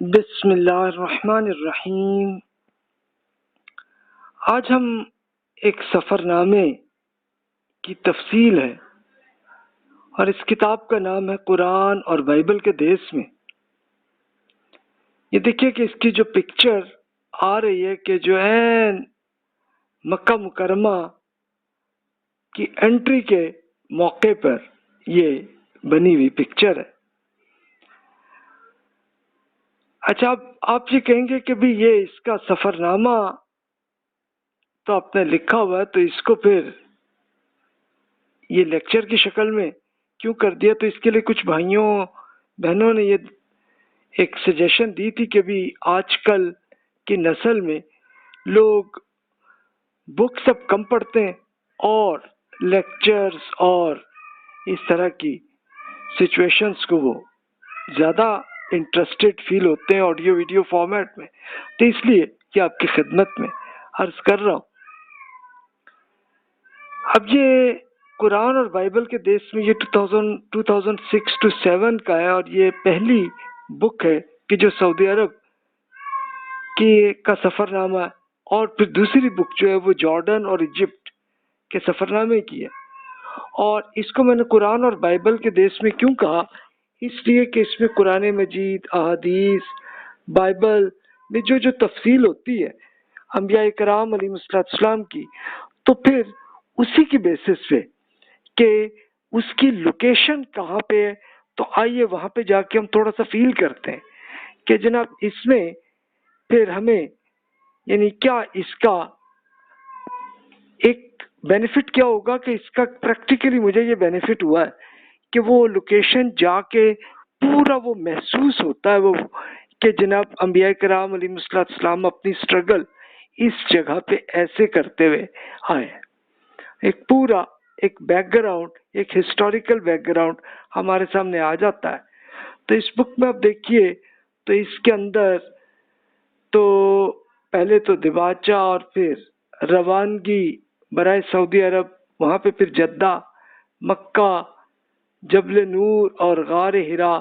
بسم اللہ الرحمن الرحیم۔ آج ہم ایک سفر نامے کی تفصیل ہے اور اس کتاب کا نام ہے قرآن اور بائبل کے دیس میں۔ یہ دیکھیے کہ اس کی جو پکچر آ رہی ہے کہ جو عین مکہ مکرمہ کی انٹری کے موقع پر یہ بنی ہوئی پکچر ہے۔ اچھا، آپ یہ کہیں گے کہ بھی یہ اس کا سفر نامہ تو آپ نے لکھا ہوا ہے، تو اس کو پھر یہ لیکچر کی شکل میں کیوں کر دیا؟ تو اس کے لیے کچھ بھائیوں بہنوں نے یہ ایک سجیشن دی تھی کہ بھی آج کل کی نسل میں لوگ بک سب کم پڑھتے ہیں اور لیکچرز اور اس طرح کی سچویشنز کو وہ زیادہ انٹرسٹڈ فیل ہوتے ہیں آڈیو ویڈیو فارمیٹ میں، تو اس لیے یہ آپ کی خدمت میں عرض کر رہا ہوں۔ اب یہ قرآن اور بائبل کے دیس میں یہ 2006 to 7 کا ہے، اور یہ پہلی بک ہے کہ جو سعودی عرب کا سفر نامہ ہے، اور پھر دوسری بک جو ہے وہ جارڈن اور ایجپٹ کے سفر نامے کی ہے۔ اور اس کو میں نے قرآن اور بائبل کے دیس میں کیوں کہا؟ اس لیے کہ اس میں قرآن مجید، احادیث، بائبل میں جو تفصیل ہوتی ہے انبیاء کرام علیہ السلام کی، تو پھر اسی کی بیسس پہ کہ اس کی لوکیشن کہاں پہ ہے، تو آئیے وہاں پہ جا کے ہم تھوڑا سا فیل کرتے ہیں کہ جناب اس میں پھر ہمیں یعنی کیا اس کا ایک بینیفٹ کیا ہوگا، کہ اس کا پریکٹیکلی مجھے یہ بینیفٹ ہوا ہے کہ وہ لوکیشن جا کے پورا وہ محسوس ہوتا ہے وہ کہ جناب انبیاء کرام علیہ السلام اپنی اسٹرگل اس جگہ پہ ایسے کرتے ہوئے آئے۔ ایک پورا ایک بیک گراؤنڈ، ایک ہسٹوریکل بیک گراؤنڈ ہمارے سامنے آ جاتا ہے۔ تو اس بک میں آپ دیکھیے تو اس کے اندر تو پہلے تو دباچہ اور پھر روانگی برائے سعودی عرب، وہاں پہ پھر جدہ، مکہ، جبل نور اور غار ہرا،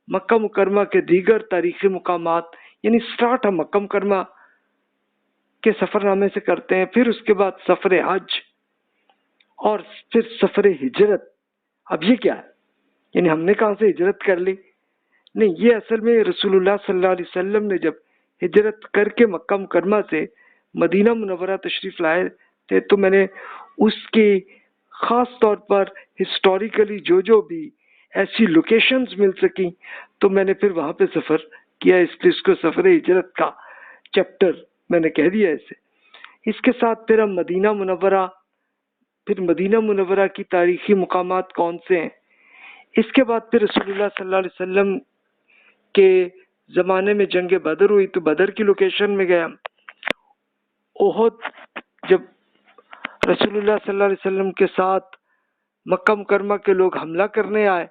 مکہ مکرمہ کے دیگر تاریخی مقامات، یعنی سٹارٹ ہم مکہ مکرمہ کے سفر نامے سے کرتے ہیں، پھر اس کے بعد سفر حج اور پھر سفر ہجرت۔ اب یہ کیا ہے؟ یعنی ہم نے کہاں سے ہجرت کر لی؟ نہیں، یہ اصل میں رسول اللہ صلی اللہ علیہ وسلم نے جب ہجرت کر کے مکہ مکرمہ سے مدینہ منورہ تشریف لائے تھے، تو میں نے اس کی خاص طور پر ہسٹوریکلی جو بھی ایسی لوکیشنز مل سکیں تو میں نے پھر وہاں پہ سفر کیا، اس لیے اس کو سفر ہجرت کا چیپٹر میں نے کہہ دیا اسے۔ اس کے ساتھ پھر ہم مدینہ منورہ، پھر مدینہ منورہ کی تاریخی مقامات کون سے ہیں، اس کے بعد پھر رسول اللہ صلی اللہ علیہ وسلم کے زمانے میں جنگ بدر ہوئی تو بدر کی لوکیشن میں گیا۔ احد، جب رسول اللہ صلی اللہ علیہ وسلم کے ساتھ مکہ مکرمہ کے لوگ حملہ کرنے آئے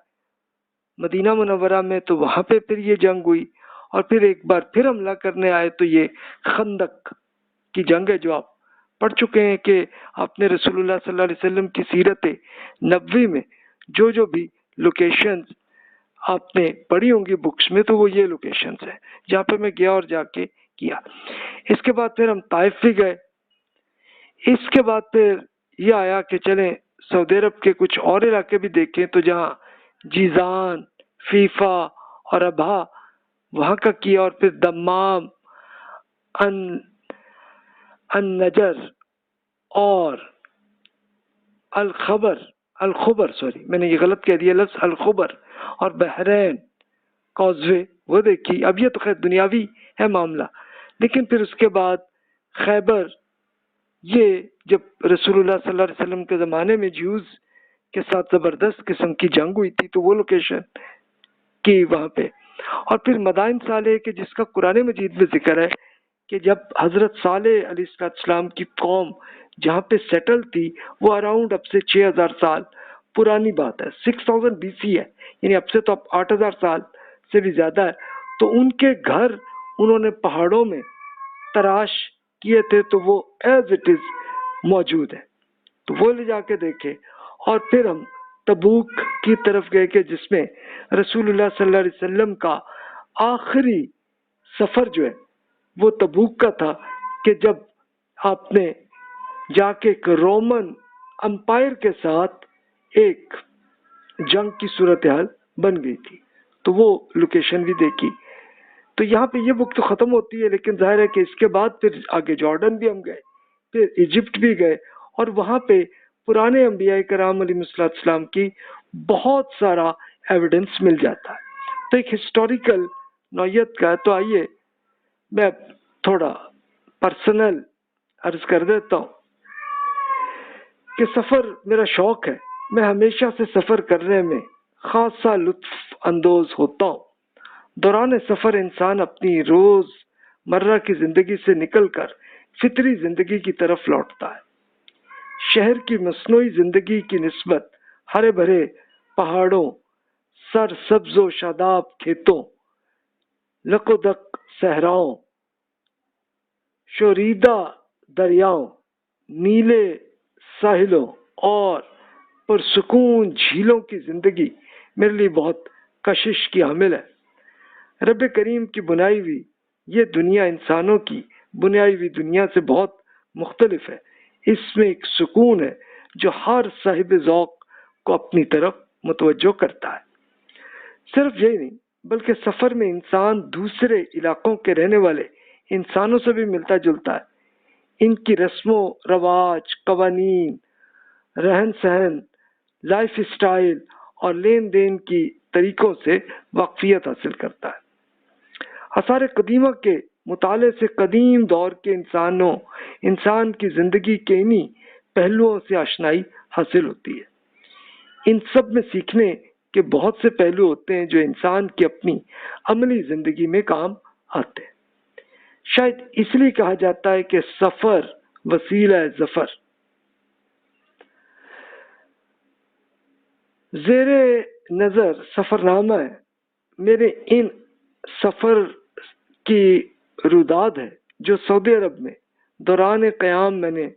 مدینہ منورہ میں، تو وہاں پہ پھر یہ جنگ ہوئی، اور پھر ایک بار پھر حملہ کرنے آئے تو یہ خندق کی جنگ ہے، جو آپ پڑھ چکے ہیں کہ آپ نے رسول اللہ صلی اللہ علیہ وسلم کی سیرت نبوی میں جو بھی لوکیشنز آپ نے پڑھی ہوں گی بکس میں، تو وہ یہ لوکیشنز ہیں جہاں پہ میں گیا اور جا کے کیا۔ اس کے بعد پھر ہم طائف بھی گئے۔ اس کے بعد پھر یہ آیا کہ چلیں سعودی عرب کے کچھ اور علاقے بھی دیکھیں، تو جہاں جیزان، فیفا اور ابہا وہاں کا کیا، اور پھر دمام، النجر اور الخبر سوری میں نے یہ غلط کہہ دیا لفظ، الخبر اور بحرین کوزوے وہ دیکھی۔ اب یہ تو خیر دنیاوی ہے معاملہ، لیکن پھر اس کے بعد خیبر، یہ جب رسول اللہ صلی اللہ علیہ وسلم کے زمانے میں جیوز کے ساتھ زبردست قسم کی جنگ ہوئی تھی، تو وہ لوکیشن کی وہاں پہ۔ اور پھر مدائن صالح کے جس کا قرآن مجید میں ذکر ہے کہ جب حضرت صالح علیہ السلام کی قوم جہاں پہ سیٹل تھی، وہ اراؤنڈ اب سے 6000 سال پرانی بات ہے، 6000 BC ہے، یعنی اب سے تو اب 8000 سال سے بھی زیادہ ہے۔ تو ان کے گھر انہوں نے پہاڑوں میں تراش کیے تھے، تو وہ ایز اٹ از موجود ہے، تو وہ لے جا کے دیکھے۔ اور پھر ہم تبوک کی طرف گئے کہ جس میں رسول اللہ صلی اللہ علیہ وسلم کا آخری سفر جو ہے وہ تبوک کا تھا کہ جب آپ نے جا کے ایک رومن امپائر کے ساتھ ایک جنگ کی صورتحال بن گئی تھی، تو وہ لوکیشن بھی دیکھی. تو یہاں پہ یہ بک تو ختم ہوتی ہے، لیکن ظاہر ہے کہ اس کے بعد پھر آگے جارڈن بھی ہم گئے، پھر ایجپٹ بھی گئے، اور وہاں پہ پرانے انبیاء کرام علیہ السلام کی بہت سارا ایویڈنس مل جاتا ہے. تو ایک ہسٹوریکل نوعیت کا. تو آئیے میں تھوڑا پرسنل عرض کر دیتا ہوں کہ سفر میرا شوق ہے. میں ہمیشہ سے سفر کرنے میں خاصا لطف اندوز ہوتا ہوں. دوران سفر انسان اپنی روز مرہ کی زندگی سے نکل کر فطری زندگی کی طرف لوٹتا ہے. شہر کی مصنوعی زندگی کی نسبت ہرے بھرے پہاڑوں، سر سبز و شاداب کھیتوں، لقودق صحراؤں، شوریدہ دریاؤں، نیلے ساحلوں اور پرسکون جھیلوں کی زندگی میرے لیے بہت کشش کی حامل ہے. رب کریم کی بنائی ہوئی یہ دنیا انسانوں کی بنائی ہوئی دنیا سے بہت مختلف ہے. اس میں ایک سکون ہے جو ہر صاحب ذوق کو اپنی طرف متوجہ کرتا ہے. صرف یہی نہیں بلکہ سفر میں انسان دوسرے علاقوں کے رہنے والے انسانوں سے بھی ملتا جلتا ہے. ان کی رسم و رواج، قوانین، رہن سہن، لائف اسٹائل اور لین دین کی طریقوں سے واقفیت حاصل کرتا ہے. آثار قدیمہ کے مطالعے سے قدیم دور کے انسان کی زندگی کے انہی پہلوؤں سے آشنائی حاصل ہوتی ہے. ان سب میں سیکھنے کے بہت سے پہلو ہوتے ہیں جو انسان کی اپنی عملی زندگی میں کام آتے ہیں. شاید اس لیے کہا جاتا ہے کہ سفر وسیلہ ظفر. زیر نظر سفر نامہ ہے. میرے ان سفر کی روداد ہے جو سعودی عرب میں دوران قیام میں نے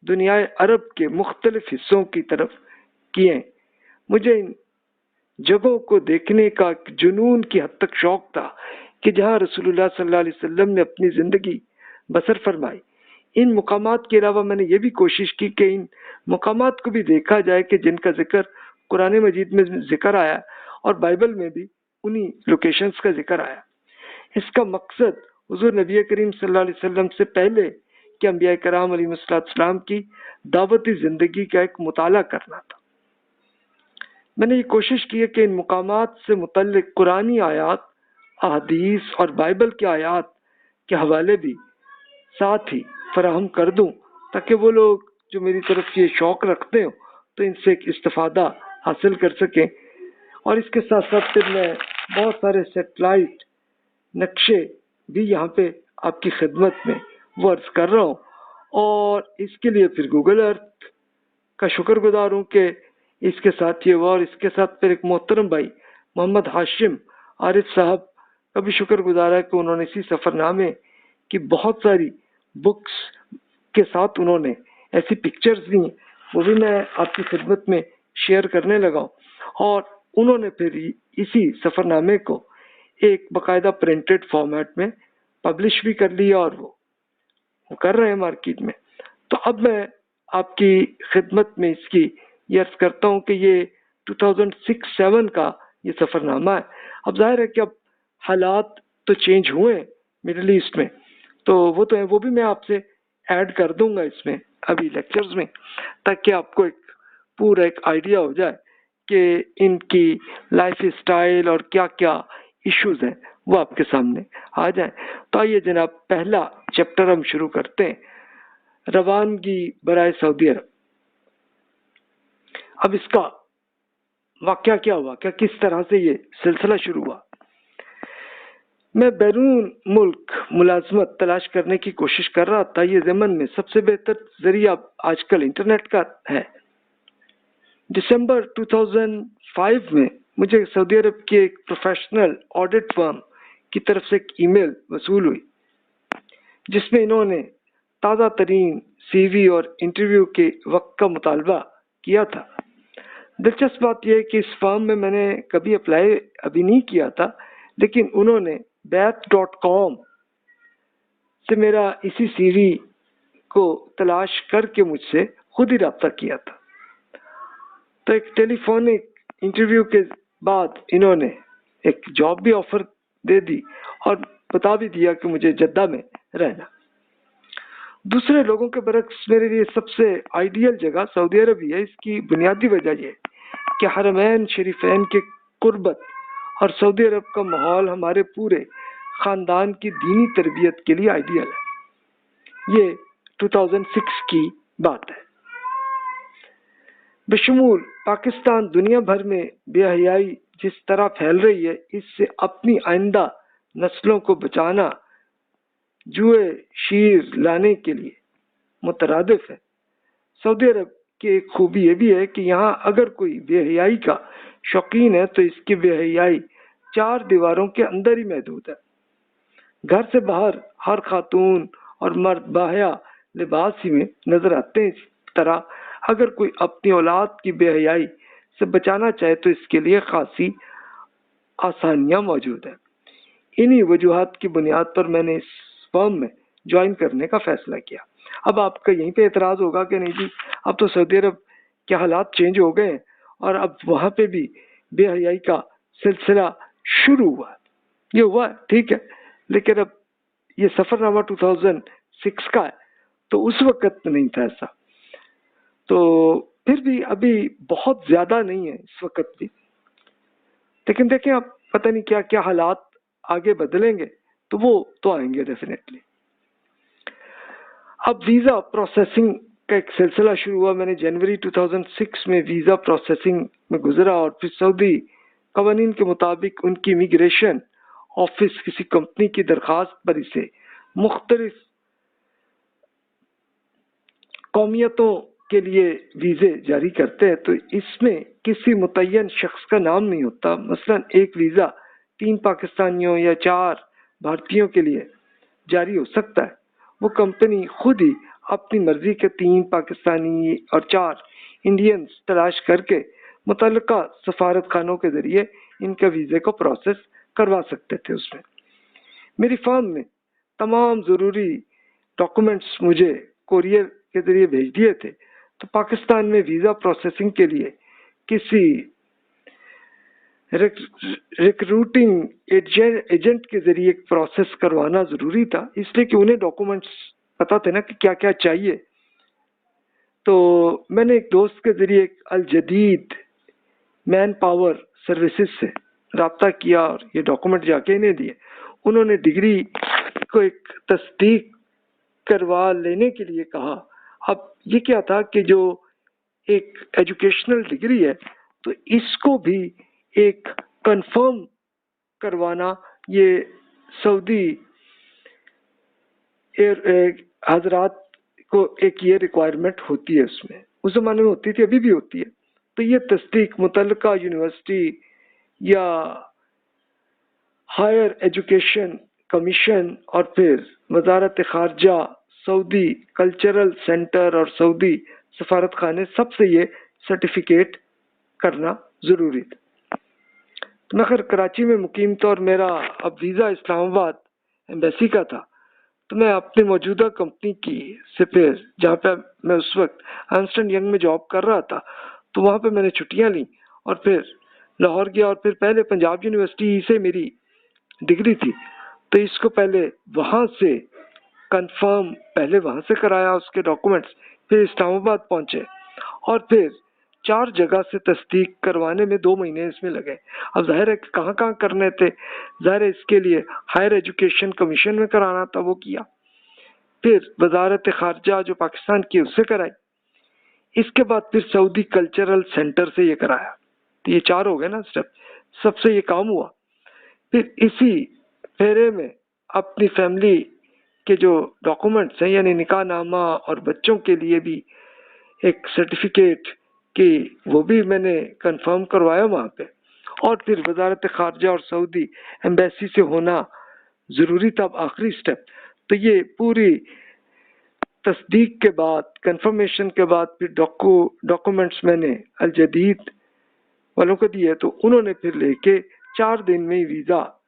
دنیائے عرب کے مختلف حصوں کی طرف کیے ہیں. مجھے ان جگہوں کو دیکھنے کا جنون کی حد تک شوق تھا کہ جہاں رسول اللہ صلی اللہ علیہ وسلم نے اپنی زندگی بسر فرمائی. ان مقامات کے علاوہ میں نے یہ بھی کوشش کی کہ ان مقامات کو بھی دیکھا جائے کہ جن کا ذکر قرآن مجید میں ذکر آیا اور بائبل میں بھی انہی لوکیشنز کا ذکر آیا. اس کا مقصد حضور نبی کریم صلی اللہ علیہ وسلم سے پہلے کہ انبیاء کرام علیہ السلام کی دعوتی زندگی کا ایک مطالعہ کرنا تھا. میں نے یہ کوشش کی ہے کہ ان مقامات سے متعلق قرآنی آیات، احادیث اور بائبل کی آیات کے حوالے بھی ساتھ ہی فراہم کر دوں تاکہ وہ لوگ جو میری طرف یہ شوق رکھتے ہوں تو ان سے ایک استفادہ حاصل کر سکیں. اور اس کے ساتھ ساتھ پھر میں بہت سارے سیٹلائٹ نقشے بھی یہاں پہ آپ کی خدمت میں وہ عرض کر رہا ہوں، اور اس کے لیے پھر گوگل ارتھ کا شکر گزار ہوں کہ اس کے ساتھ یہ ہوا. اور اس کے ساتھ پھر ایک محترم بھائی محمد ہاشم عارف صاحب کا بھی شکر گزار ہے کہ انہوں نے اسی سفر نامے کی بہت ساری بکس کے ساتھ انہوں نے ایسی پکچرز دی ہیں، وہ بھی میں آپ کی خدمت میں شیئر کرنے لگا ہوں. اور انہوں نے پھر اسی سفر نامے کو ایک باقاعدہ پرنٹڈ فارمیٹ میں پبلش بھی کر لیا اور وہ کر رہے ہیں مارکیٹ میں. تو اب میں آپ کی خدمت میں اس کی یہ عرض کرتا ہوں کہ یہ 2006-07 کا یہ سفر نامہ ہے. اب ظاہر ہے کہ اب حالات تو چینج ہوئے ہیں مڈل ایسٹ میں، تو وہ تو ہے، وہ بھی میں آپ سے ایڈ کر دوں گا اس میں ابھی لیکچرز میں، تاکہ آپ کو ایک پورا ایک آئیڈیا ہو جائے کہ ان کی لائف اسٹائل اور کیا کیا ایشوز ہیں وہ آپ کے سامنے آ جائیں. تو آئیے جناب پہلا چیپٹر ہم شروع کرتے ہیں، روانگی برائے سعودی عرب. اب اس کا واقعہ کیا ہوا، کس طرح سے یہ سلسلہ شروع ہوا. میں بیرون ملک ملازمت تلاش کرنے کی کوشش کر رہا تھا. یہ ضمن میں سب سے بہتر ذریعہ آج کل انٹرنیٹ کا ہے. دسمبر 2005 میں مجھے سعودی عرب کے ایک پروفیشنل آڈٹ فرم کی طرف سے ایک ای میل وصول ہوئی جس میں انہوں نے تازہ ترین سی وی اور انٹرویو کے وقت کا مطالبہ کیا تھا. دلچسپ بات یہ ہے کہ اس فارم میں نے کبھی اپلائی ابھی نہیں کیا تھا، لیکن انہوں نے bath.com سے میرا اسی سی وی کو تلاش کر کے مجھ سے خود ہی رابطہ کیا تھا. تو ایک ٹیلی فونک انٹرویو کے بعد انہوں نے ایک جاب بھی آفر دے دی اور بتا بھی دیا کہ مجھے جدہ میں رہنا. دوسرے لوگوں کے برعکس میرے لیے سب سے آئیڈیل جگہ سعودی عرب ہی ہے. اس کی بنیادی وجہ یہ کہ حرمین شریفین کے قربت اور سعودی عرب کا ماحول ہمارے پورے خاندان کی دینی تربیت کے لیے آئیڈیل ہے. یہ 2006 کی بات ہے. بشمول پاکستان دنیا بھر میں بے حیائی جس طرح پھیل رہی ہے، اس سے اپنی آئندہ نسلوں کو بچانا جوئے شیر لانے کے لیے مترادف ہے. سعودی عرب کی ایک خوبی یہ بھی ہے کہ یہاں اگر کوئی بے حیائی کا شوقین ہے تو اس کی بے حیائی 4 دیواروں کے اندر ہی محدود ہے. گھر سے باہر ہر خاتون اور مرد باحیا لباس ہی میں نظر آتے ہیں. اس طرح اگر کوئی اپنی اولاد کی بے حیائی سے بچانا چاہے تو اس کے لیے خاصی آسانیاں موجود ہیں. انہی وجوہات کی بنیاد پر میں نے اس فرم میں جوائن کرنے کا فیصلہ کیا. اب آپ کا یہیں پہ اعتراض ہوگا کہ نہیں جی اب تو سعودی عرب کے حالات چینج ہو گئے ہیں اور اب وہاں پہ بھی بے حیائی کا سلسلہ شروع ہوا. یہ ہوا ہے ٹھیک ہے، لیکن اب یہ سفر نامہ 2006 کا ہے تو اس وقت نہیں تھا ایسا. تو پھر بھی ابھی بہت زیادہ نہیں ہے اس وقت بھی، لیکن دیکھیں اب پتہ نہیں کیا کیا حالات آگے بدلیں گے تو وہ تو آئیں گے ڈیفینیٹلی. اب ویزا پروسیسنگ کا ایک سلسلہ شروع ہوا. میں نے جنوری 2006 میں ویزا پروسیسنگ میں گزرا اور پھر سعودی قوانین کے مطابق ان کی امیگریشن آفس کسی کمپنی کی درخواست پر اسے مختلف قومیتوں کے لیے ویزے جاری کرتے ہیں. تو اس میں کسی متعین شخص کا نام نہیں ہوتا. مثلا ایک ویزا 3 پاکستانیوں یا 4 بھارتیوں کے لیے جاری ہو سکتا ہے. وہ کمپنی خود ہی اپنی مرضی کے 3 پاکستانی اور 4 انڈینز تلاش کر کے متعلقہ سفارت خانوں کے ذریعے ان کا ویزے کو پروسیس کروا سکتے تھے. اس میں میری فرم نے تمام ضروری ڈاکومنٹس مجھے کوریئر کے ذریعے بھیج دیے تھے. تو پاکستان میں ویزا پروسیسنگ کے لیے کسی ریکروٹنگ ایجنٹ کے ذریعے پروسیس کروانا ضروری تھا، اس لیے کہ انہیں ڈاکومنٹس پتا تھے نا کہ کیا کیا چاہیے. تو میں نے ایک دوست کے ذریعے الجدید مین پاور سروسز سے رابطہ کیا اور یہ ڈاکومنٹ جا کے انہیں دیے. انہوں نے ڈگری کو ایک تصدیق کروا لینے کے لیے کہا. اب یہ کیا تھا کہ جو ایک ایجوکیشنل ڈگری ہے تو اس کو بھی ایک کنفرم کروانا یہ سعودی حضرات کو ایک یہ ریکوائرمنٹ ہوتی ہے. اس میں اس زمانے میں ہوتی تھی، ابھی بھی ہوتی ہے. تو یہ تصدیق متعلقہ یونیورسٹی یا ہائر ایجوکیشن کمیشن اور پھر وزارت خارجہ، سعودی کلچرل سینٹر اور سعودی سفارت خانے سب سے یہ سرٹیفکیٹ کرنا ضروری تھا. تو میں خیر کراچی میں مقیم تھا اور میرا اب ویزا اسلام آباد ایمبیسی کا تھا. تو میں اپنی موجودہ کمپنی کی سے پھر جہاں پہ میں اس وقت ارنسٹ اینڈ ینگ میں جاب کر رہا تھا تو وہاں پہ میں نے چھٹیاں لیں اور پھر لاہور گیا اور پھر پہلے پنجاب یونیورسٹی سے میری ڈگری تھی تو اس کو پہلے وہاں سے کنفرم پہلے وہاں سے کرایا اس کے ڈاکومنٹس، پھر اسلام آباد پہنچے اور پھر 4 جگہ سے تصدیق کروانے میں 2 مہینے اس میں لگے. اب ظاہر ہے کہ کہاں کہاں کرنے تھے، ظاہر ہے اس کے لیے ہائر ایجوکیشن کمیشن میں کرانا تھا، وہ کیا. پھر وزارت خارجہ جو پاکستان کی اس سے کرائی. اس کے بعد پھر سعودی کلچرل سینٹر سے یہ کرایا. تو یہ 4 ہو گئے نا اسٹیپ، سب سے یہ کام ہوا. پھر اسی پھیرے میں اپنی فیملی کے جو ڈاکومنٹس ہیں یعنی نکاح نامہ اور بچوں کے لیے بھی ایک سرٹیفکیٹ کہ وہ بھی میں نے کنفرم کروایا وہاں پہ. اور پھر وزارت خارجہ اور سعودی ایمبیسی سے ہونا ضروری تھا. اب آخری سٹیپ تو یہ پوری تصدیق کے بعد کنفرمیشن کے بعد پھر ڈاکومنٹس میں نے الجدید والوں کو دیے تو انہوں نے پھر لے کے 4 دن میں ویزا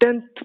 10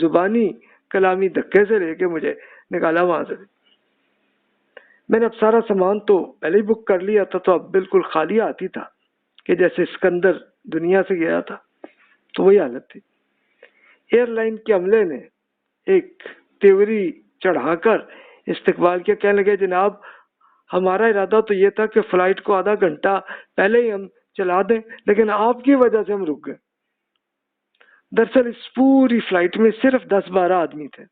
زبانی کلامی دھکے سے لے کے مجھے نکالا وہاں سے. میں نے اب سارا سامان تو پہلے ہی بک کر لیا تھا، تو اب بالکل خالی آتی تھا کہ جیسے اسکندر دنیا سے گیا تھا. تو وہی حالت تھی. ایئر لائن کے عملے نے ایک تیوری چڑھا کر استقبال کیا. کہنے لگے جناب ہمارا ارادہ تو یہ تھا کہ فلائٹ کو آدھا گھنٹہ پہلے ہی ہم چلا دیں، لیکن آپ کی وجہ سے ہم رک گئے. دراصل اس پوری فلائٹ میں صرف 10-12 آدمی تھے،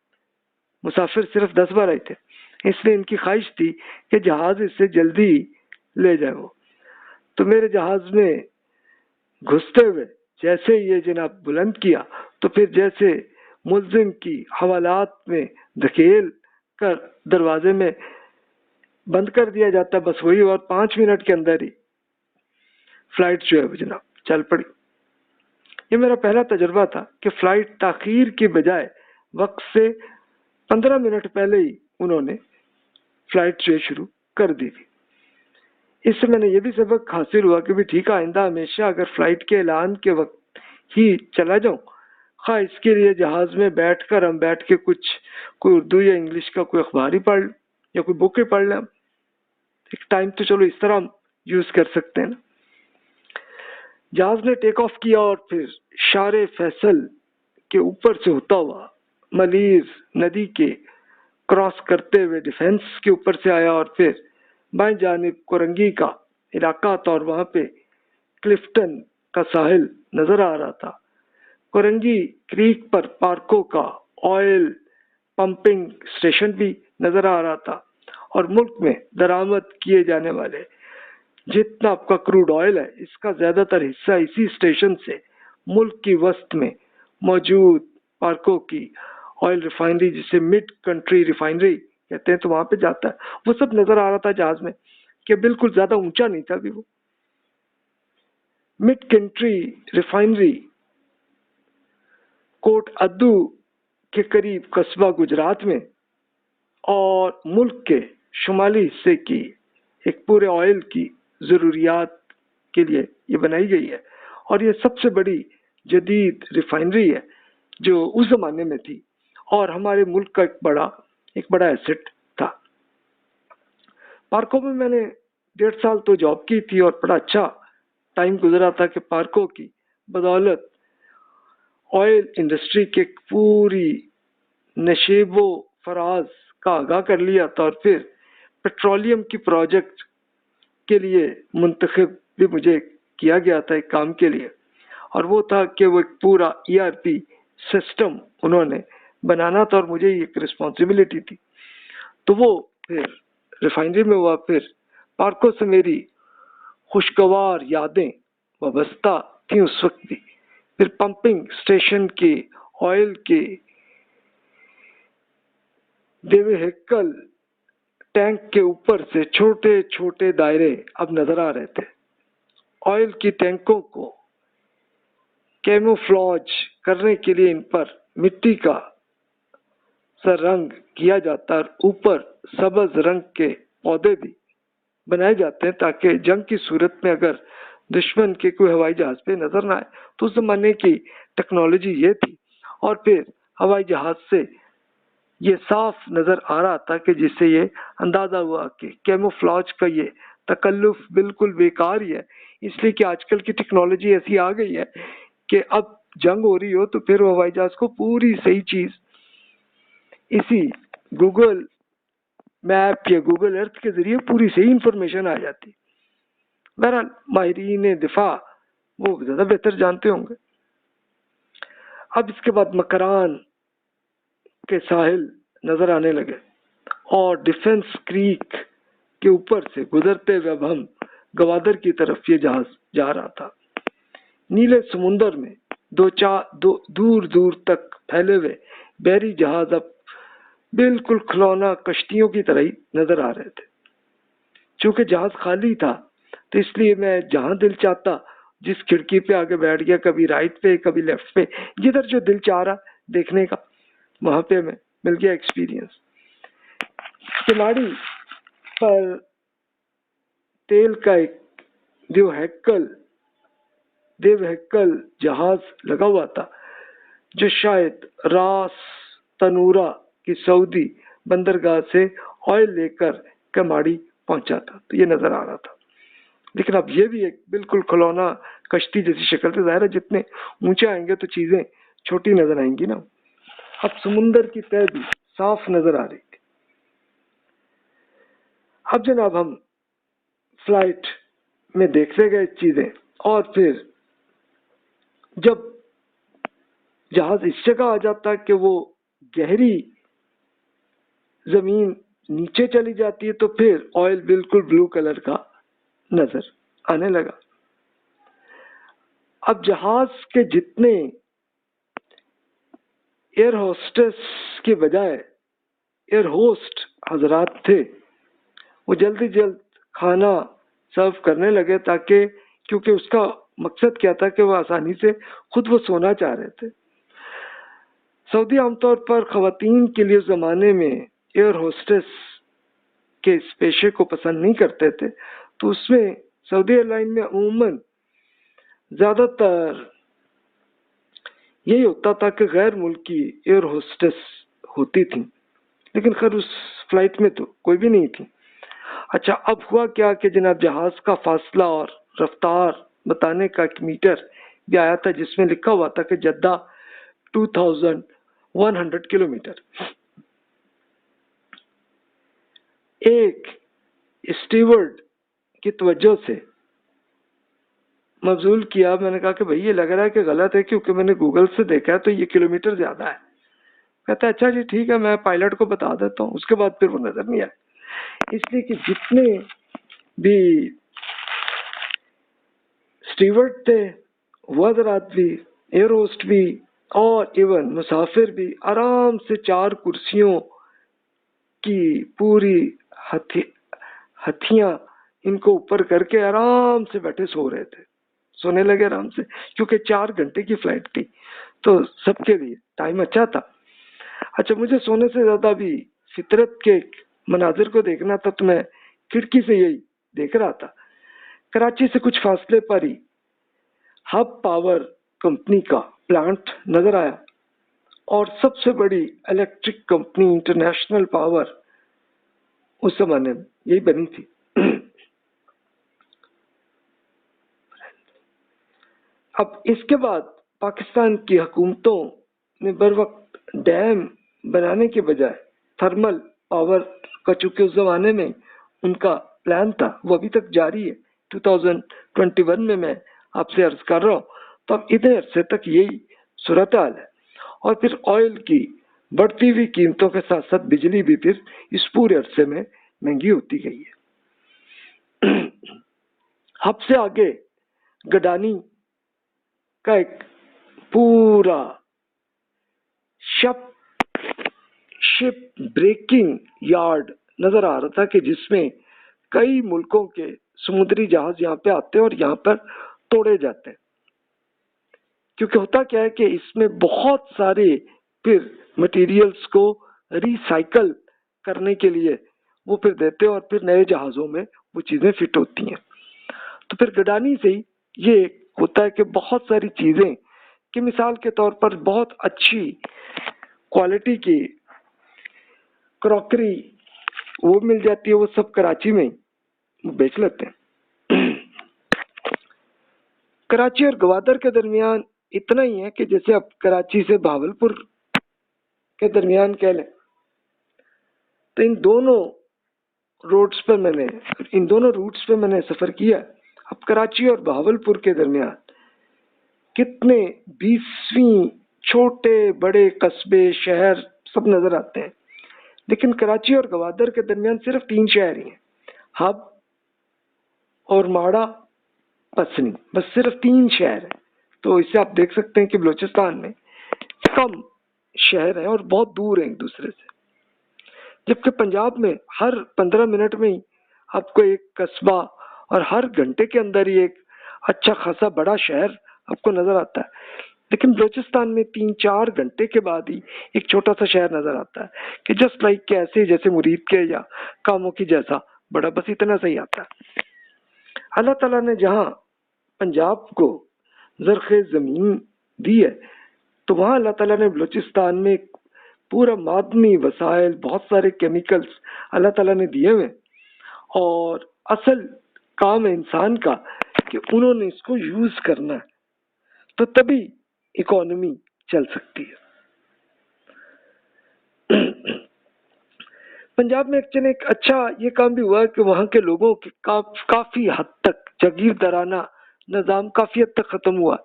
مسافر صرف 10-12 ہی تھے. اس لیے ان کی خواہش تھی کہ جہاز اس سے جلدی لے جائے. وہ تو میرے جہاز میں گھستے ہوئے جیسے یہ جناب بلند کیا تو پھر جیسے ملزم کی حوالات میں دھکیل کر دروازے میں بند کر دیا جاتا، بس وہی. اور 5 منٹ کے اندر ہی فلائٹ جو ہے جناب چل پڑی. یہ میرا پہلا تجربہ تھا کہ فلائٹ تاخیر کی بجائے وقت سے 15 منٹ پہلے ہی انہوں نے فلائٹ جو شروع کر دی تھی. اس سے میں نے یہ بھی سبق حاصل ہوا کہ بھی ٹھیک، آئندہ ہمیشہ اگر فلائٹ کے اعلان کے وقت ہی چلا جاؤں، خواہ اس کے لیے جہاز میں بیٹھ کر ہم بیٹھ کے کوئی اردو یا انگلش کا کوئی اخبار ہی پڑھ لیں یا کوئی بک ہی پڑھ لیں. ایک ٹائم تو چلو اس طرح ہم یوز کر سکتے ہیں نا. جہاز نے ٹیک آف کیا اور پھر شار فیصل کے اوپر سے ہوتا ہوا ملیز ندی کے کراس کرتے ہوئے ڈیفنس کے اوپر سے آیا اور پھر بائیں جانب کورنگی کا علاقہ تھا اور وہاں پہ کلفٹن کا ساحل نظر آ رہا تھا. کورنگی کریک پر پارکوں کا آئل پمپنگ اسٹیشن بھی نظر آ رہا تھا اور ملک میں درآمد کیے جانے والے جتنا آپ کا کروڈ آئل ہے اس کا زیادہ تر حصہ اسی اسٹیشن سے ملک کی وسط میں موجود پارکوں کی آئل ریفائنری، جسے مڈ کنٹری ریفائنری کہتے ہیں، تو وہاں پہ جاتا ہے. وہ سب نظر آ رہا تھا جہاز میں کہ بالکل زیادہ اونچا نہیں تھا بھی. وہ مڈ کنٹری ریفائنری کوٹ ادو کے قریب قصبہ گجرات میں اور ملک کے شمالی حصے کی ایک پورے آئل کی ضروریات کے لیے یہ بنائی گئی ہے. اور یہ سب سے بڑی جدید ریفائنری ہے جو اس زمانے میں تھی اور ہمارے ملک کا ایک بڑا ایسٹ تھا. پارکوں میں نے 1.5 سال تو جاب کی تھی اور بڑا اچھا ٹائم گزرا تھا کہ پارکوں کی بدولت آئل انڈسٹری کے پوری نشیب و فراز کا آگاہ کر لیا تھا. اور پھر پیٹرولیم کی پروجیکٹ کے لیے منتخب بھی مجھے کیا گیا تھا ایک کام کے لیے، اور وہ تھا کہ وہ ایک پورا ERP سسٹم انہوں نے بنانا تھا اور مجھے ایک رسپانسبلٹی تھی. تو وہ پھر ریفائنری میں ہوا. پھر پارکوں سے میری خوشگوار یادیں وابستہ تھیں اس وقت بھی. پھر پمپنگ اسٹیشن کے آئل کے دیوہیکل ٹینک کے اوپر سے چھوٹے چھوٹے دائرے اب نظر آ رہے تھے. آئل کی ٹینکوں کو کیموفلاج کرنے کے لیے ان پر مٹی کا سا رنگ کیا جاتا ہے اور اوپر سبز رنگ کے پودے بھی بنائے جاتے ہیں تاکہ جنگ کی صورت میں اگر دشمن کے کوئی ہوائی جہاز پہ نظر نہ آئے. تو اس زمانے کی ٹیکنالوجی یہ تھی. اور پھر ہوائی جہاز سے یہ صاف نظر آ رہا تھا کہ جس سے یہ اندازہ ہوا کہ کیموفلاج کا یہ تکلف بالکل بیکار ہی ہے، اس لیے کہ آج کل کی ٹیکنالوجی ایسی آ گئی ہے کہ اب جنگ ہو رہی ہو تو پھر وہ ہوائی جہاز کو پوری صحیح چیز اسی گوگل میپ یا گوگل ارتھ کے ذریعے پوری صحیح انفارمیشن آ جاتی. بہرحال ماہرین دفاع وہ زیادہ بہتر جانتے ہوں گے. اب اس کے بعد مکران کے ساحل نظر آنے لگے اور ڈیفنس کریک کے اوپر سے گزرتے ہوئے اب ہم گوادر کی طرف یہ جہاز جا رہا تھا. نیلے سمندر میں دور دور تک پھیلے ہوئے بحری جہاز اب بالکل کھلونا کشتیوں کی طرح ہی نظر آ رہے تھے. چونکہ جہاز خالی تھا تو اس لیے میں جہاں دل چاہتا جس کھڑکی پہ آگے بیٹھ گیا، کبھی رائٹ پہ کبھی لیفٹ پہ، جدھر جو دل چاہ رہا دیکھنے کا وہاں پہ میں مل گیا ایکسپیرینس. کلاڑی پر تیل کا ایک دیو ہیکل جہاز لگا ہوا تھا جو شاید راس تنورا کی سعودی بندرگاہ سے آئل لے کر کماڑی پہنچا تھا. تو یہ نظر آ رہا تھا. لیکن اب یہ بھی ایک بالکل کھلونا کشتی جیسی شکل تھی. ظاہر ہے جتنے اونچے آئیں گے تو چیزیں چھوٹی نظر آئیں گی نا. اب سمندر کی تہ بھی صاف نظر آ رہی تھی. اب جناب ہم فلائٹ میں دیکھتے گئے چیزیں، اور پھر جب جہاز اس جگہ آ جاتا کہ وہ گہری زمین نیچے چلی جاتی ہے تو پھر آئل بالکل بلو کلر کا نظر آنے لگا. اب جہاز کے جتنے ایئر ہوسٹس کے بجائے ایئر ہوسٹ حضرات تھے وہ جلدی جلد کھانا سرو کرنے لگے، تاکہ کیونکہ اس کا مقصد کیا تھا کہ وہ آسانی سے خود وہ سونا چاہ رہے تھے. سعودی عام طور پر خواتین کے لیے زمانے میں ایئر ہوسٹس کے اس پیشے کو پسند نہیں کرتے تھے، تو اس میں سعودی ایئر لائن میں عموماً زیادہ تر یہی ہوتا تھا کہ غیر ملکی ایئر ہوسٹس ہوتی تھیں، لیکن خیر اس فلائٹ میں تو کوئی بھی نہیں تھی. اچھا اب ہوا کیا کہ جناب جہاز کا فاصلہ اور رفتار بتانے کا ایک میٹر بھی آیا تھا، جس میں لکھا ہوا تھا کہ جدہ 2100 کلومیٹر. ایک اسٹیورڈ کی توجہ سے مبذول کیا. میں نے کہا کہ بھائی یہ لگ رہا ہے کہ غلط ہے، کیونکہ میں نے گوگل سے دیکھا ہے تو یہ کلومیٹر زیادہ ہے. کہتا ہے اچھا جی ٹھیک ہے، میں پائلٹ کو بتا دیتا ہوں. اس کے بعد پھر وہ نظر نہیں آیا، اس لیے کہ جتنے بھی اسٹیورڈ تھے وہ حضرات بھی، ایئر ہوسٹ بھی، اور ایون مسافر بھی آرام سے 4 کرسیوں کی پوری ہتھیاں ان کو اوپر کر کے آرام سے بیٹھے سو رہے تھے، سونے لگے آرام سے، کیونکہ 4 گھنٹے کی فلائٹ تھی تو سب کے لیے ٹائم اچھا تھا. اچھا مجھے سونے سے زیادہ بھی فطرت کے مناظر کو دیکھنا تھا، تو میں کھڑکی سے یہی دیکھ رہا تھا. کراچی سے کچھ فاصلے پر ہی ہب پاور کمپنی کا پلانٹ نظر آیا، اور سب سے بڑی الیکٹرک کمپنی انٹرنیشنل پاور اس زمانے میں یہی بنی تھی. اب اس کے بعد پاکستان کی حکومتوں نے بر وقت ڈیم بنانے کے بجائے تھرمل پاور کا، چونکہ اس زمانے میں ان کا پلان تھا وہ ابھی تک جاری ہے، 2021 میں آپ سے عرض کر رہا ہوں. تو اب اتنے عرصے تک یہی صورتحال ہے. اور پھر آئل کی بڑھتی ہوئی قیمتوں کے ساتھ ساتھ بجلی بھی پھر اس پورے عرصے میں مہنگی ہوتی گئی ہے. ہب سے آگے گڈانی کا ایک پورا شپ بریکنگ یارڈ نظر آ رہا تھا، کہ جس میں کئی ملکوں کے سمندری جہاز یہاں پہ آتے ہیں اور یہاں پر توڑے جاتے ہیں. کیونکہ ہوتا کیا ہے کہ اس میں بہت سارے پھر مٹیریلز کو ری سائیکل کرنے کے لیے وہ پھر دیتے ہیں، اور پھر نئے جہازوں میں وہ چیزیں فٹ ہوتی ہیں. تو پھر گڈانی سے ہی یہ ہوتا ہے کہ بہت ساری چیزیں کہ مثال کے طور پر بہت اچھی کوالٹی کی کراکری وہ مل جاتی ہے، وہ سب کراچی میں بیچ لیتے ہیں. کراچی اور گوادر کے درمیان اتنا ہی ہے کہ جیسے اب کراچی سے بہاولپور کے درمیان کہہ لیں، تو ان دونوں روٹس پہ میں نے سفر کیا. اب کراچی اور بہاولپور کے درمیان کتنے 20 چھوٹے بڑے قصبے شہر سب نظر آتے ہیں، لیکن کراچی اور گوادر کے درمیان صرف 3 شہر ہی ہیں، ہب اور ماڑا پسنی، بس صرف 3 شہر ہیں. تو اس سے آپ دیکھ سکتے ہیں کہ بلوچستان میں کم شہر ہیں اور بہت دور ہیں ایک دوسرے سے، جبکہ پنجاب میں ہر 15 منٹ میں ہی آپ کو ایک قصبہ اور ہر گھنٹے کے اندر ہی ایک اچھا خاصا بڑا شہر آپ کو نظر آتا ہے. لیکن بلوچستان میں 3-4 گھنٹے کے بعد ہی ایک چھوٹا سا شہر نظر آتا ہے کہ جسٹ لائک کہ ایسے جیسے مرید کے یا کاموں کی جیسا بڑا، بس اتنا صحیح آتا ہے. اللہ تعالیٰ نے جہاں پنجاب کو زرخیز زمین دی ہے تو وہاں اللہ تعالیٰ نے بلوچستان میں پورا معدنی وسائل، بہت سارے کیمیکلز اللہ تعالیٰ نے دیے ہوئے، اور اصل کام ہے انسان کا کہ انہوں نے اس کو یوز کرنا ہے، تو تبھی اکانومی چل سکتی ہے۔ پنجاب میں ایکچولی ایک اچھا یہ کام بھی ہوا ہے کہ وہاں کے لوگوں کے کافی حد تک جاگیردارانہ نظام کافی حد تک ختم ہوا،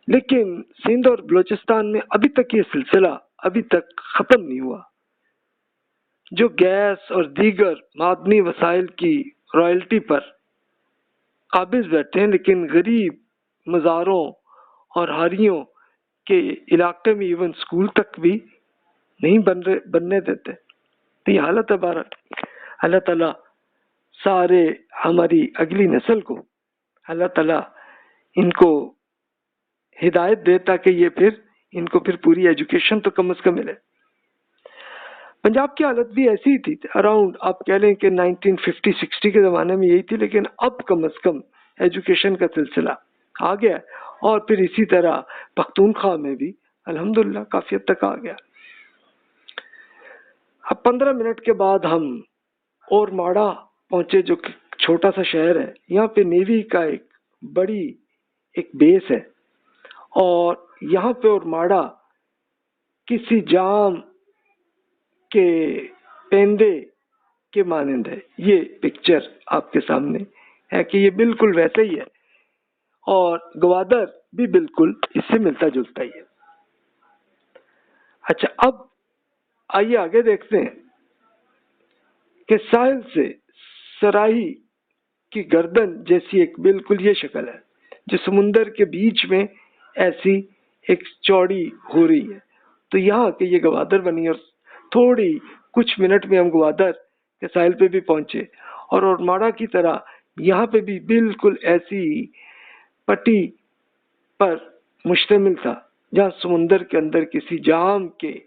لیکن سندھ اور بلوچستان میں ابھی تک یہ سلسلہ ابھی تک ختم نہیں ہوا۔ جو گیس اور دیگر معدنی وسائل کی رائلٹی پر قابض بیٹھے ہیں، لیکن غریب مزاروں اور ہاریوں کے علاقے میں ایون سکول تک بھی نہیں بننے دیتے۔ تو یہ حالت ہے بہرحال۔ اللہ تعالیٰ سارے ہماری اگلی نسل کو اللہ تعالیٰ ان کو ہدایت دے تاکہ یہ پھر ان کو پھر پوری ایجوکیشن تو کم از کم ملے۔ پنجاب کی حالت بھی ایسی ہی تھی، اراؤنڈ آپ کہہ لیں کہ 1950-60 کے زمانے میں یہی تھی، لیکن اب کم از کم ایجوکیشن کا سلسلہ آ گیا، اور پھر اسی طرح پختونخوا میں بھی الحمدللہ کافی حد تک آ گیا۔ اب 15 منٹ کے بعد ہم اور ماڑا پہنچے، جو کہ چھوٹا سا شہر ہے۔ یہاں پہ نیوی کا ایک بڑی ایک بیس ہے، اور یہاں پہ اور ماڑا کسی جام کے پیندے کے مانند ہے۔ یہ پکچر آپ کے سامنے ہے کہ یہ بالکل ویسے ہی ہے، اور گوادر بھی بالکل اس سے ملتا جلتا ہی ہے۔ اچھا، اب آئیے آگے دیکھتے ہیں کہ ساحل سے سراہی کی گردن جیسی ایک بالکل یہ شکل ہے جو سمندر کے بیچ میں ایسی ایک چوڑی ہو رہی ہے۔ تو یہاں کے یہ گوادر بنی، اور تھوڑی کچھ منٹ میں ہم گوادر کے ساحل پہ بھی پہنچے، اور ماڑا کی طرح یہاں پہ بھی بالکل ایسی پٹی پر مشتمل تھا جہاں سمندر کے اندر کسی جام کے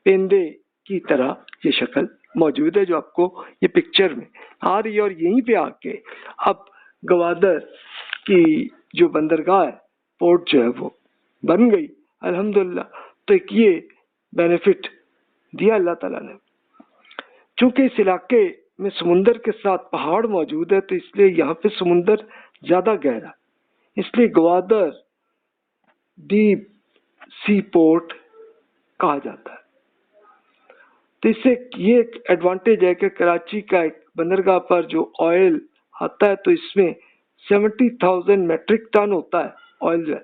پیندے کی طرح یہ شکل موجود ہے جو آپ کو یہ پکچر میں آ رہی ہے۔ اور یہیں پہ آ کے اب گوادر کی جو بندرگاہ ہے، پورٹ جو ہے وہ بن گئی الحمدللہ۔ تو ایک یہ بینیفٹ دیا اللہ تعالیٰ نے۔ چونکہ اس علاقے میں سمندر کے ساتھ پہاڑ موجود ہے، تو اس لیے یہاں پہ سمندر زیادہ گہرا، اس لیے گوادر ڈیپ سی پورٹ کہا جاتا ہے۔ تو اس سے یہ ایک ایڈوانٹیج ہے کہ کراچی کا ایک بندرگاہ پر جو آئل آتا ہے تو اس میں 70,000 میٹرک ٹن ہوتا ہے آئل جو ہے،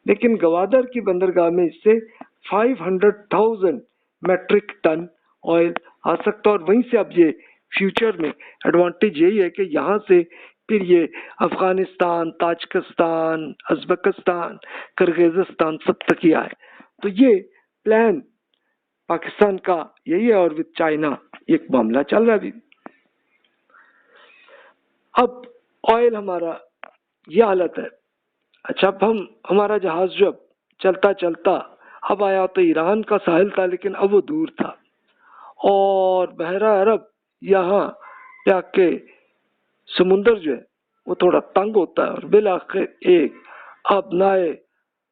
لیکن گوادر کی بندرگاہ میں اس سے 500,000 میٹرک ٹن آئل آ سکتا ہے۔ اور وہیں سے اب یہ فیوچر میں ایڈوانٹیج یہی ہے کہ یہاں سے پھر یہ افغانستان، تاجکستان، ازبکستان، کرغیزستان سب تک ہی آئے۔ تو یہ پلان پاکستان کا یہی ہے، اور وتھ چائنا ایک معاملہ چل رہا ہے ابھی۔ اب آئل ہمارا یہ حالت ہے۔ اچھا، اب ہمارا جہاز جو اب چلتا چلتا اب آیا تو ایران کا ساحل تھا، لیکن اب وہ دور تھا، اور بحیرہ عرب یہاں جا کے سمندر جو ہے وہ تھوڑا تنگ ہوتا ہے، اور بالآخر ایک آبنائے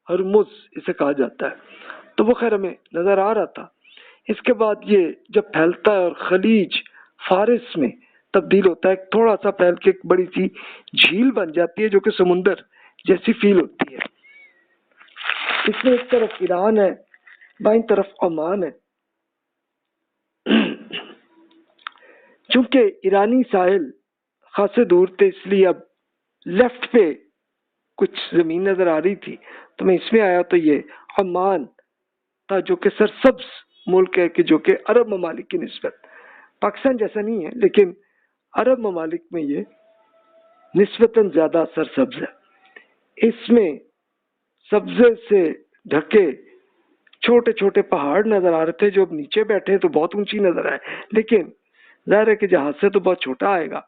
ہرمز اسے کہا جاتا ہے، تو وہ خیر ہمیں نظر آ رہا تھا۔ اس کے بعد یہ جب پھیلتا ہے اور خلیج فارس میں تبدیل ہوتا ہے، ایک تھوڑا سا پھیل کے ایک بڑی سی جھیل بن جاتی ہے جو کہ سمندر جیسی فیل ہوتی ہے۔ اس میں ایک طرف ایران ہے، بائیں طرف عمان ہے۔ چونکہ ایرانی ساحل خاصے دور تھے، اس لیے اب لیفٹ پہ کچھ زمین نظر آ رہی تھی، تو میں اس میں آیا تو یہ عمان تھا جو کہ سرسبز ملک ہے، کہ جو کہ عرب ممالک کی نسبت پاکستان جیسا نہیں ہے، لیکن عرب ممالک میں یہ نسبتاً زیادہ سرسبز ہے۔ اس میں سبزے سے ڈھکے چھوٹے چھوٹے پہاڑ نظر آ رہے تھے، جو اب نیچے بیٹھے تو بہت اونچی نظر آئے، لیکن ظاہر ہے کہ جہاز سے تو بہت چھوٹا آئے گا۔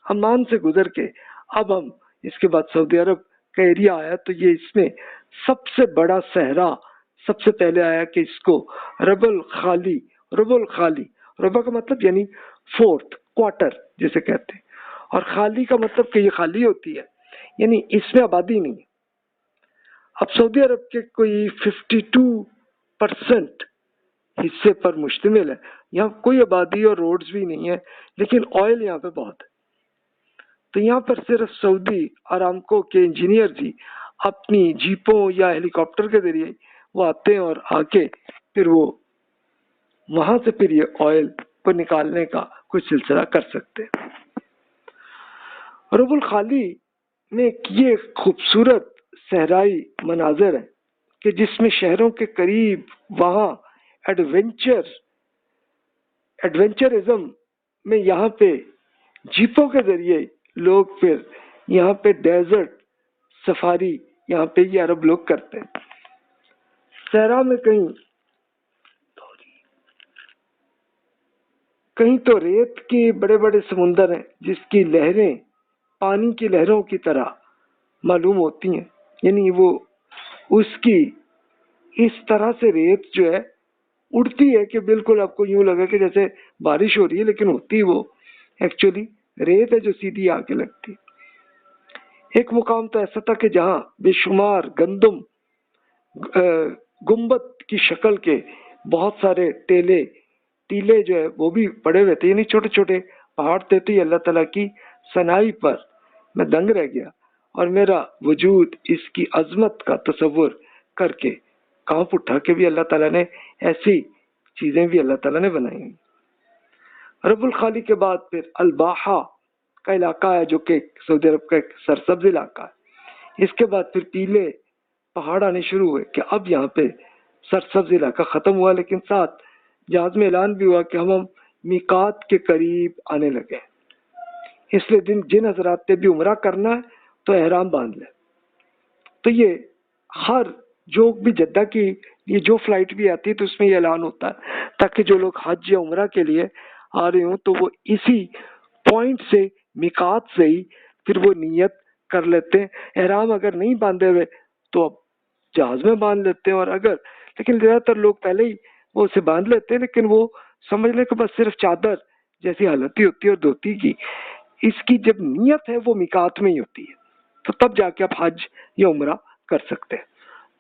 عمان سے گزر کے اب ہم اس کے بعد سعودی عرب کا ایریا آیا، تو یہ اس میں سب سے بڑا صحرا سب سے پہلے آیا کہ اس کو رب الخالی ربا کا مطلب یعنی فورتھ کوارٹر جسے کہتے ہیں، اور خالی کا مطلب کہ یہ خالی ہوتی ہے، یعنی اس میں آبادی نہیں ہے۔ اب سعودی عرب کے کوئی 52% حصے پر مشتمل ہے. یہاں کوئی آبادی اور روڈز بھی نہیں ہے، لیکن آئل یہاں پہ بہت ہے. تو یہاں پر صرف سعودی آرامکو کے انجینئر جی اپنی جیپوں یا ہیلی کاپٹر کے ذریعے وہ آتے ہیں اور آ کے پھر وہ وہاں سے پھر یہ آئل کو نکالنے کا کچھ سلسلہ کر سکتے ہیں. رب الخالی میں یہ خوبصورت صحرائی مناظر ہے کہ جس میں شہروں کے قریب وہاں ایڈونچرزم میں یہاں پہ جیپوں کے ذریعے لوگ پھر یہاں پہ ڈیزرٹ سفاری یہاں پہ یہ عرب لوگ کرتے ہیں. صحرا میں کہیں تو ریت کے بڑے بڑے سمندر ہیں جس کی لہریں پانی کی لہروں کی طرح معلوم ہوتی ہیں، یعنی وہ اس کی اس طرح سے ریت جو ہے اڑتی ہے کہ بالکل آپ کو یوں لگا کہ جیسے بارش ہو رہی ہے، لیکن ہوتی وہ ایکچولی ریت ہے جو سیدھی آ کے لگتی. ایک مقام تو ایسا تھا کہ جہاں بے شمار گندم گنبد کی شکل کے بہت سارے ٹیلے جو ہے وہ بھی پڑے ہوئے تھے، یعنی چھوٹے چھوٹے پہاڑ تھے. تو اللہ تعالیٰ کی صنائی پر میں دنگ رہ گیا اور میرا وجود اس کی عظمت کا تصور کر کے کانپ اٹھا کہ بھی اللہ تعالیٰ نے ایسی چیزیں بھی اللہ تعالیٰ نے بنائی ہیں. رب الخالی کے بعد پھر الباحہ کا علاقہ ہے جو کہ سعودی عرب کا ایک سرسبز علاقہ ہے. اس کے بعد پھر پیلے پہاڑ آنے شروع ہوئے کہ اب یہاں پہ سرسبز علاقہ ختم ہوا، لیکن ساتھ جہاز میں اعلان بھی ہوا کہ ہم میقات کے قریب آنے لگے. اس لیے جن حضرات نے بھی عمرہ کرنا ہے تو احرام باندھ لیں. تو یہ ہر جو بھی جدہ کی یہ جو فلائٹ بھی آتی ہے تو اس میں یہ اعلان ہوتا ہے تاکہ جو لوگ حج یا عمرہ کے لیے آ رہے ہوں تو وہ اسی پوائنٹ سے میقات سے ہی پھر وہ نیت کر لیتے ہیں. احرام اگر نہیں باندھے ہوئے تو اب جہاز میں باندھ لیتے ہیں، اور لیکن زیادہ تر لوگ پہلے ہی وہ اسے باندھ لیتے ہیں، لیکن وہ سمجھ لیں کہ بس صرف چادر جیسی حالت ہی ہوتی ہے اور دھوتی کی. اس کی جب نیت ہے وہ میقات میں ہی ہوتی ہے، تو تب جا کے آپ حج یا عمرہ کر سکتے ہیں.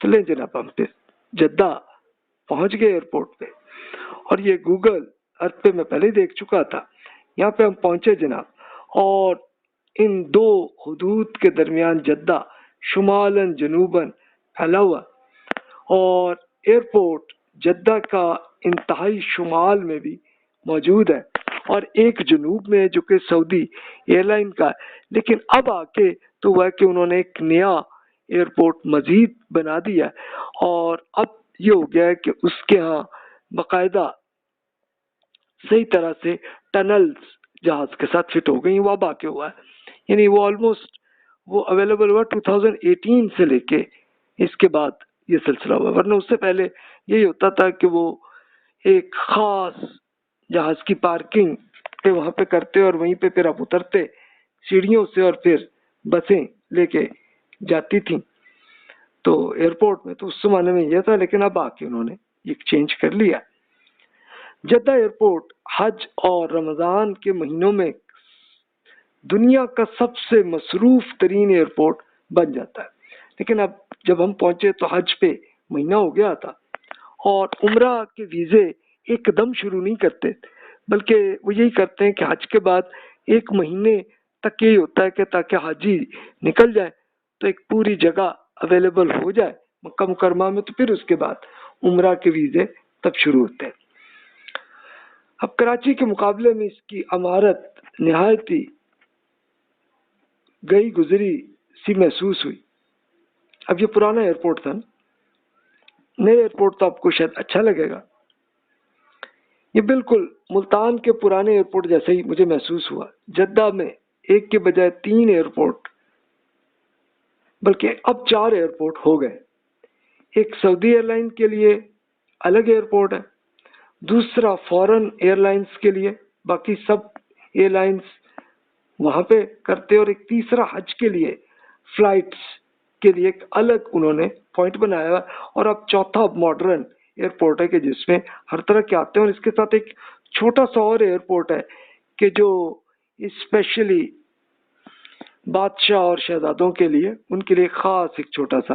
تو لیں جناب ہم پھر جدہ پہنچ گئے ایئرپورٹ پہ، اور یہ گوگل ارتھ پہ میں پہلے ہی دیکھ چکا تھا. یہاں پہ ہم پہنچے جناب، اور ان دو حدود کے درمیان جدہ شمالاً جنوباً پھیلا ہوا، اور ایئرپورٹ جدہ کا انتہائی شمال میں بھی موجود ہے اور ایک جنوب میں جو کہ سعودی ایئر لائن کا ہے. لیکن اب آ کے تو ہوا کہ انہوں نے ایک نیا ایئرپورٹ مزید بنا دیا، اور اب یہ ہو گیا ہے کہ اس کے ہاں باقاعدہ صحیح طرح سے ٹنلز جہاز کے ساتھ فٹ ہو گئی. وہ اب آ کے ہوا ہے، یعنی وہ آلموسٹ وہ اویلیبل ہوا 2018 سے لے کے اس کے بعد یہ سلسلہ ہوا. ورنہ اس سے پہلے یہی ہوتا تھا کہ وہ ایک خاص جہاز کی پارکنگ پہ وہاں پہ کرتے اور وہیں پہ پھر آپ اترتے سیڑھیوں سے اور پھر بسیں لے کے جاتی تھیں تو ایئرپورٹ میں. تو اس زمانے میں یہ تھا، لیکن اب آ کے انہوں نے یہ چینج کر لیا. جدہ ایئرپورٹ حج اور رمضان کے مہینوں میں دنیا کا سب سے مصروف ترین ایئرپورٹ بن جاتا ہے. لیکن اب جب ہم پہنچے تو حج پہ مہینہ ہو گیا تھا، اور عمرہ کے ویزے ایک دم شروع نہیں کرتے، بلکہ وہ یہی کرتے ہیں کہ حج کے بعد ایک مہینے تک یہی ہوتا ہے کہ تاکہ حاجی نکل جائے تو ایک پوری جگہ اویلیبل ہو جائے مکہ مکرمہ میں، تو پھر اس کے بعد عمرہ کے ویزے تب شروع ہوتے ہیں. اب کراچی کے مقابلے میں اس کی عمارت نہایت ہی گئی گزری سی محسوس ہوئی. اب یہ پرانا ایئرپورٹ تھا، نئے ایئرپورٹ تو آپ کو شاید اچھا لگے گا. یہ بالکل ملتان کے پرانے ایئرپورٹ جیسے ہی مجھے محسوس ہوا. جدہ میں ایک کے بجائے 3 ایئرپورٹ، بلکہ اب 4 ایئرپورٹ ہو گئے. ایک سعودی ایئر لائن کے لیے الگ ایئرپورٹ ہے، دوسرا فورن ایئر لائنز کے لیے، باقی سب ایئر لائنز وہاں پہ کرتے، اور ایک تیسرا حج کے لیے فلائٹس کے لیے ایک الگ انہوں نے پوائنٹ بنایا ہے. اور اب چوتھا ماڈرن ایئرپورٹ ہے کہ جس میں ہر طرح کے آتے ہیں. اور اس کے ساتھ ایک چھوٹا سا اور ایئرپورٹ ہے کہ جو اسپیشلی بادشاہ اور شہزادوں کے لیے ان کے لیے خاص ایک چھوٹا سا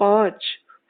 5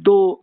2